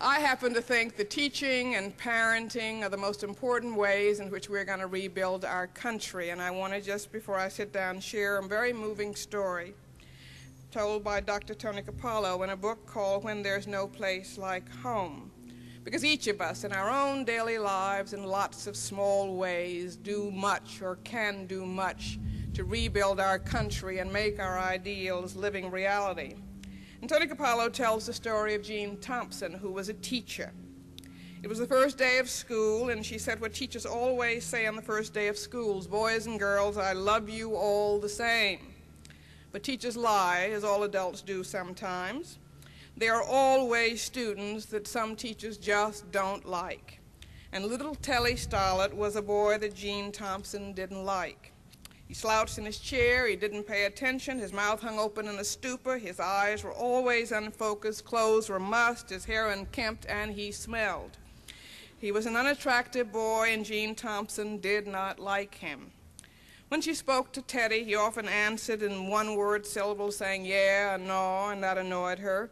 I happen to think that teaching and parenting are the most important ways in which we're going to rebuild our country. And I want to, just before I sit down, share a very moving story told by Dr. Tony Capallo in a book called When There's No Place Like Home. Because each of us in our own daily lives in lots of small ways do much or can do much to rebuild our country and make our ideals living reality. And Tony Capallo tells the story of Jean Thompson, who was a teacher. It was the first day of school, and she said what teachers always say on the first day of schools: boys and girls, I love you all the same. But teachers lie, as all adults do sometimes. There are always students that some teachers just don't like. And little Telly Starlett was a boy that Jean Thompson didn't like. He slouched in his chair, he didn't pay attention, his mouth hung open in a stupor, his eyes were always unfocused, clothes were mussed, his hair unkempt, and he smelled. He was an unattractive boy, and Jean Thompson did not like him. When she spoke to Teddy, he often answered in one-word syllables, saying yeah and no, and that annoyed her.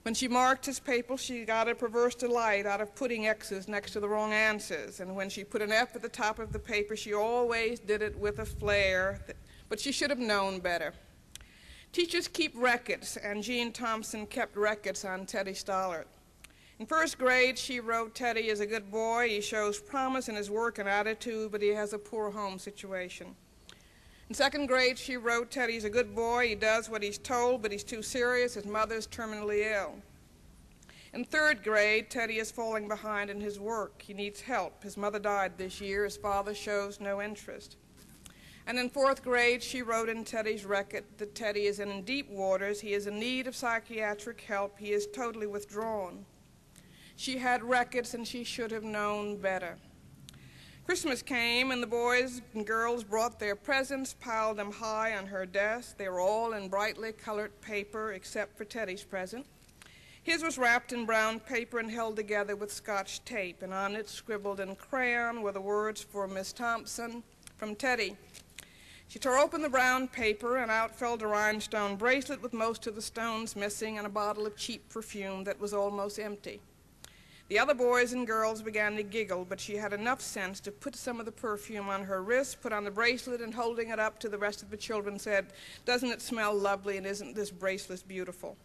When she marked his paper, she got a perverse delight out of putting X's next to the wrong answers. And when she put an F at the top of the paper, she always did it with a flair, but she should have known better. Teachers keep records, and Jean Thompson kept records on Teddy Starlett. In first grade, she wrote, Teddy is a good boy. He shows promise in his work and attitude, but he has a poor home situation. In second grade, she wrote, Teddy's a good boy. He does what he's told, but he's too serious. His mother's terminally ill. In third grade, Teddy is falling behind in his work. He needs help. His mother died this year. His father shows no interest. And in fourth grade, she wrote in Teddy's record that Teddy is in deep waters. He is in need of psychiatric help. He is totally withdrawn. She had records, and she should have known better. Christmas came, and the boys and girls brought their presents, piled them high on her desk. They were all in brightly colored paper, except for Teddy's present. His was wrapped in brown paper and held together with Scotch tape, and on it, scribbled in crayon, were the words for Miss Thompson from Teddy. She tore open the brown paper, and out fell the rhinestone bracelet with most of the stones missing, and a bottle of cheap perfume that was almost empty. The other boys and girls began to giggle, but she had enough sense to put some of the perfume on her wrist, put on the bracelet, and holding it up to the rest of the children said, doesn't it smell lovely, and isn't this bracelet beautiful?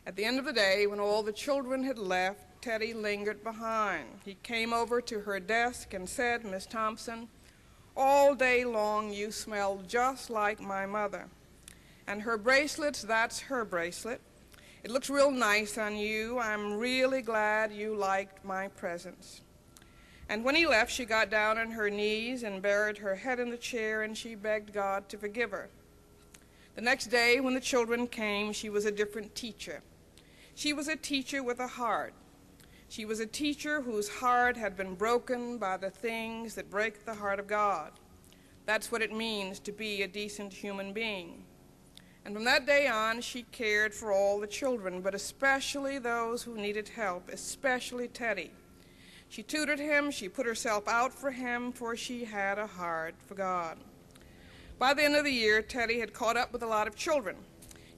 At the end of the day, when all the children had left, Teddy lingered behind. He came over to her desk and said, Miss Thompson, all day long you smelled just like my mother. And her bracelets, that's her bracelet. It looks real nice on you. I'm really glad you liked my presents. And when he left, she got down on her knees and buried her head in the chair, and she begged God to forgive her. The next day, when the children came, she was a different teacher. She was a teacher with a heart. She was a teacher whose heart had been broken by the things that break the heart of God. That's what it means to be a decent human being. And from that day on, she cared for all the children, but especially those who needed help, especially Teddy. She tutored him, she put herself out for him, for she had a heart for God. By the end of the year, Teddy had caught up with a lot of children.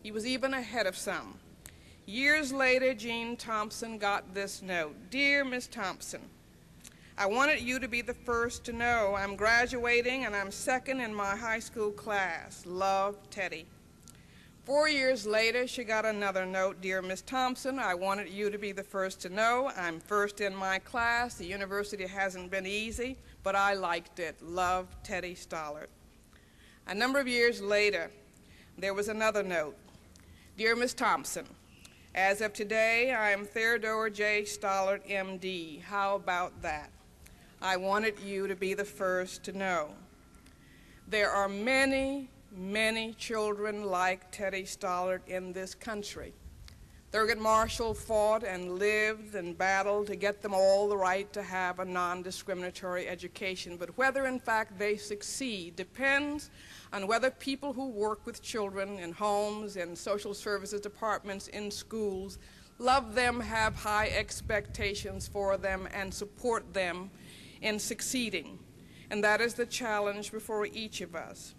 He was even ahead of some. Years later, Jean Thompson got this note. Dear Miss Thompson, I wanted you to be the first to know I'm graduating and I'm second in my high school class. Love, Teddy. 4 years later, she got another note. Dear Miss Thompson, I wanted you to be the first to know I'm first in my class. The university hasn't been easy, but I liked it. Love, Teddy Starlett. A number of years later, there was another note. Dear Miss Thompson, as of today, I am Theodore J. Starlett, M.D. How about that? I wanted you to be the first to know. There are many children like Teddy Starlett in this country. Thurgood Marshall fought and lived and battled to get them all the right to have a non-discriminatory education, but whether in fact they succeed depends on whether people who work with children in homes, in social services departments, in schools, love them, have high expectations for them, and support them in succeeding. And that is the challenge before each of us.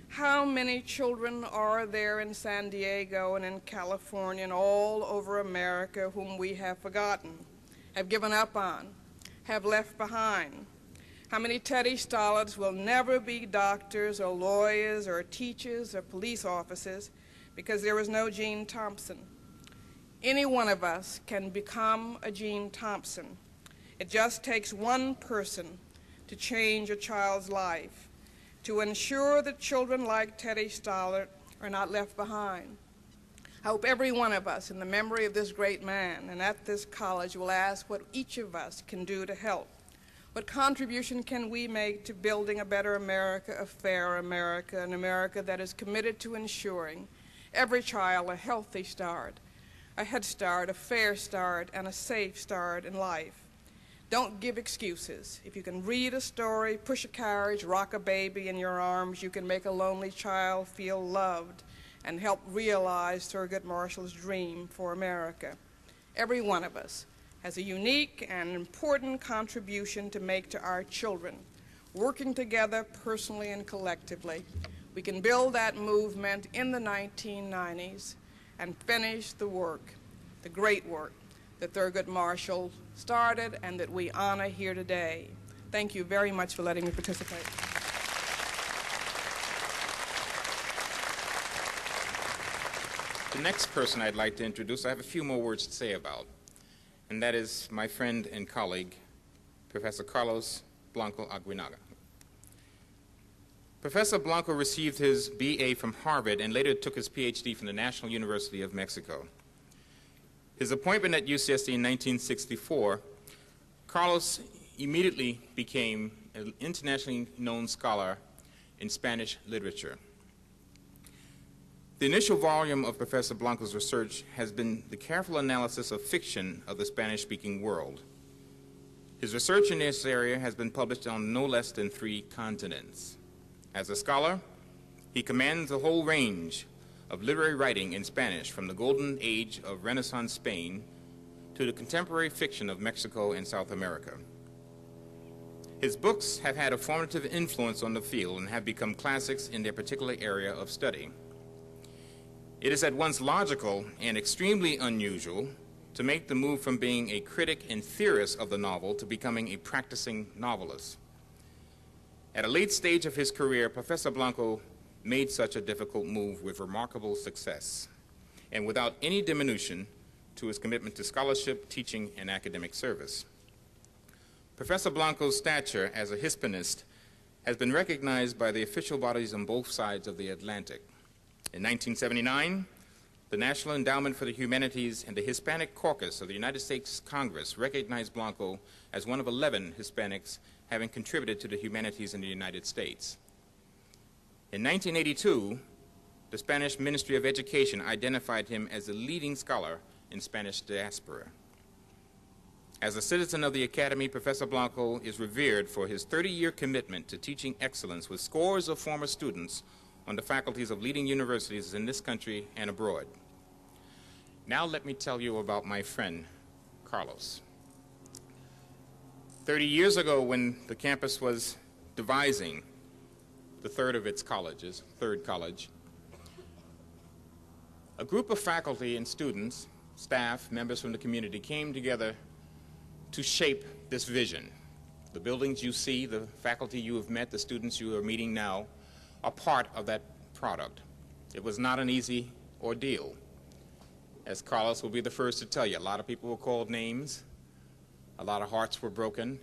How many children are there in San Diego and in California and all over America whom we have forgotten, have given up on, have left behind? How many Teddy Stollards will never be doctors or lawyers or teachers or police officers because there was no Gene Thompson? Any one of us can become a Gene Thompson. It just takes one person to change a child's life, to ensure that children like Teddy Stollard are not left behind. I hope every one of us, in the memory of this great man and at this college, will ask what each of us can do to help. What contribution can we make to building a better America, a fair America, an America that is committed to ensuring every child a healthy start, a head start, a fair start, and a safe start in life? Don't give excuses. If you can read a story, push a carriage, rock a baby in your arms, you can make a lonely child feel loved and help realize Thurgood Marshall's dream for America. Every one of us has a unique and important contribution to make to our children. Working together personally and collectively, we can build that movement in the 1990s and finish the work, the great work, that Thurgood Marshall started and that we honor here today. Thank you very much for letting me participate. The next person I'd like to introduce, I have a few more words to say about, and that is my friend and colleague, Professor Carlos Blanco Aguinaga. Professor Blanco received his BA from Harvard and later took his PhD from the National University of Mexico. His appointment at UCSD in 1964, Carlos immediately became an internationally known scholar in Spanish literature. The initial volume of Professor Blanco's research has been the careful analysis of fiction of the Spanish-speaking world. His research in this area has been published on no less than 3 continents. As a scholar, he commands a whole range of literary writing in Spanish, from the golden age of Renaissance Spain to the contemporary fiction of Mexico and South America. His books have had a formative influence on the field and have become classics in their particular area of study. It is at once logical and extremely unusual to make the move from being a critic and theorist of the novel to becoming a practicing novelist. At a late stage of his career, Professor Blanco made such a difficult move with remarkable success and without any diminution to his commitment to scholarship, teaching, and academic service. Professor Blanco's stature as a Hispanist has been recognized by the official bodies on both sides of the Atlantic. In 1979, the National Endowment for the Humanities and the Hispanic Caucus of the United States Congress recognized Blanco as one of 11 Hispanics having contributed to the humanities in the United States. In 1982, the Spanish Ministry of Education identified him as the leading scholar in Spanish diaspora. As a citizen of the Academy, Professor Blanco is revered for his 30-year commitment to teaching excellence with scores of former students on the faculties of leading universities in this country and abroad. Now let me tell you about my friend, Carlos. 30 years ago, when the campus was devising the third of its colleges, Third College, a group of faculty and students, staff, members from the community came together to shape this vision. The buildings you see, the faculty you have met, the students you are meeting now, are part of that product. It was not an easy ordeal. As Carlos will be the first to tell you, a lot of people were called names, a lot of hearts were broken,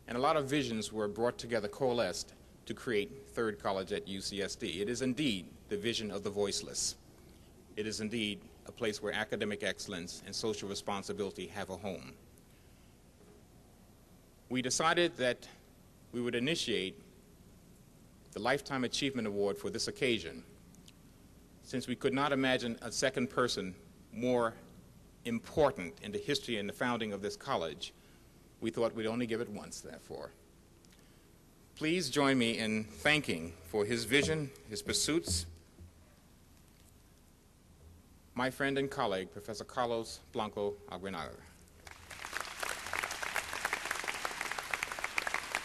and a lot of visions were brought together, coalesced, to create Third College at UCSD. It is indeed the vision of the voiceless. It is indeed a place where academic excellence and social responsibility have a home. We decided that we would initiate the Lifetime Achievement Award for this occasion, since we could not imagine a second person more important in the history and the founding of this college. We thought we'd only give it once, therefore. Please join me in thanking for his vision, his pursuits, my friend and colleague, Professor Carlos Blanco Aguinaga.